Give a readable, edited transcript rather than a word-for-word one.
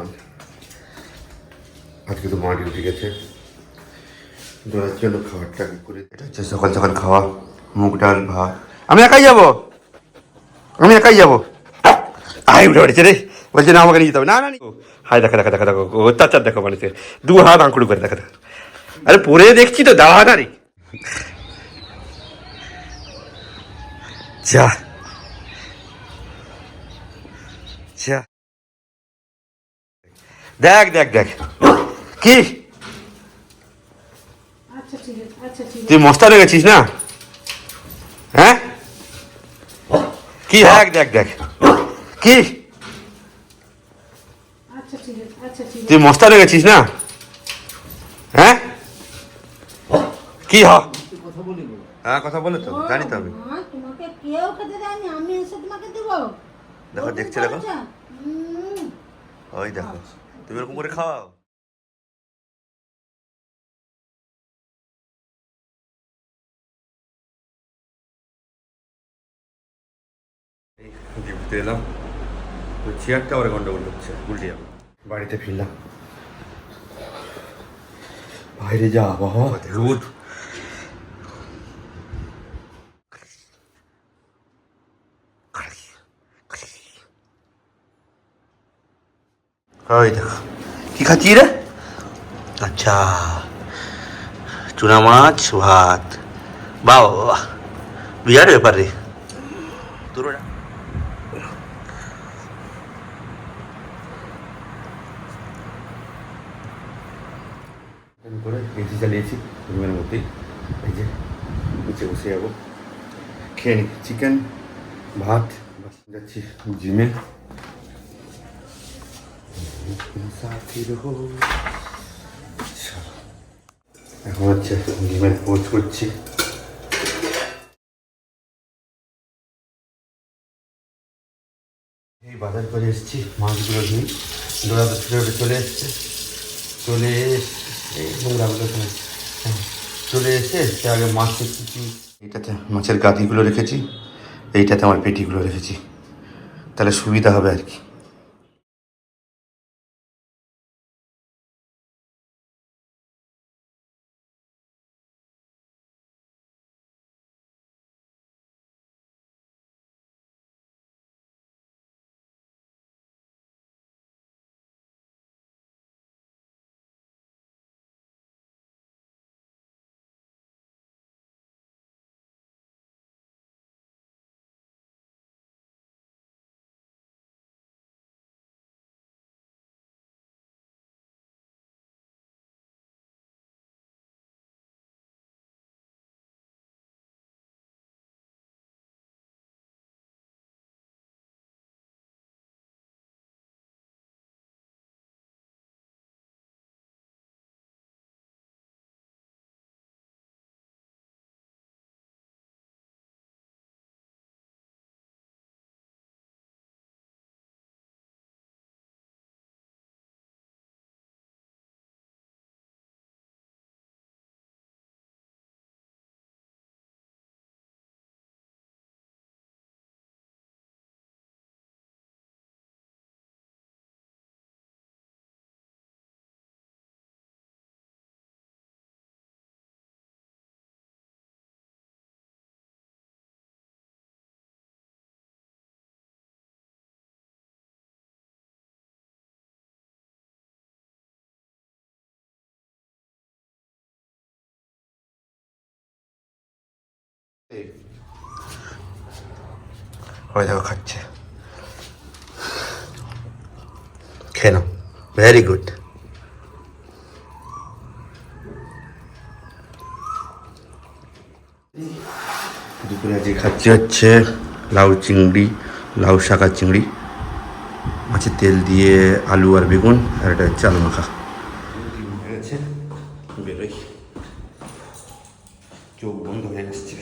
সকাল। আজকে তো মা ডিউটি গেছে, ডোরার জন্য খাবারটা করে। এটা হচ্ছে সকাল সকাল খাওয়া, মুগ ডাল ভাত। আমি একাই যাবো, আমি একাই যাবো। আয় উঠে পড়েছে রে, বলছে না আমাকে নিয়ে যেতে হবে। না না হাই দেখা দেখা দেখা দেখো, অত্যাচার দেখো মানুষের, দু হাত আঁকুড়ু করে দেখা দেখো। আরে পরে দেখছি তো, দাঁড়া না রে। যা যা, দেখ দেখ দেখ কি তুই মস্তা হয়ে গেছিস না? হ্যাঁ কি? দেখ দেখ দেখ কি তুই মস্তা হয়ে গেছিস না? হ্যাঁ কি হ্যাঁ কথা বলে তো জানি তো আমি। তোমাকে কেউ খেতে দেয়নি, আমি এসে তোমাকে দেবো। দেখো দেখছে, দেখো ওই দেখো, তুমি এরকম করে খাওয়াও। ডিউটিতে এলাম তো চেয়ারটা ওরা গন্ডগোল হচ্ছে, উল্টে যাবো। বাড়িতে ফিরলাম, বাইরে যা আবহাওয়া, রোদ। ওই দেখো কি খাচ্ছি রে? আচ্ছা চুনা মাছ ভাত, বাহ বাহ, বিরাট ব্যাপার রে তোর। করে এসি চালিয়েছি রুমের মধ্যেই, এই যে নিচে বসে যাবো, খেয়ে নি চিকেন ভাত। যাচ্ছি জিমে। এখন হচ্ছে জিমের পোজ করছি। এই বাজার করে এসেছি, মাছগুলো নিই। ডোরা তো ছুটে চলে এসছে, চলে এই নোংরাগুলো চলে এসে আগে মাছ রেখেছি। এইটাতে মাছের গাদিগুলো রেখেছি, এইটাতে আমার পেটিগুলো রেখেছি, তাহলে সুবিধা হবে আর কি। ওই দেখো খাচ্ছে, খেয়ে নাও, ভেরি গুড। দুপুরে আজকে খাচ্ছি হচ্ছে লাউ চিংড়ি, লাউ শাক আর চিংড়ি, মাছের তেল দিয়ে আলু আর বেগুন, আর এটা হচ্ছে আলু মাখা। বেরোই, চোখ বন্ধ হয়ে আসছে।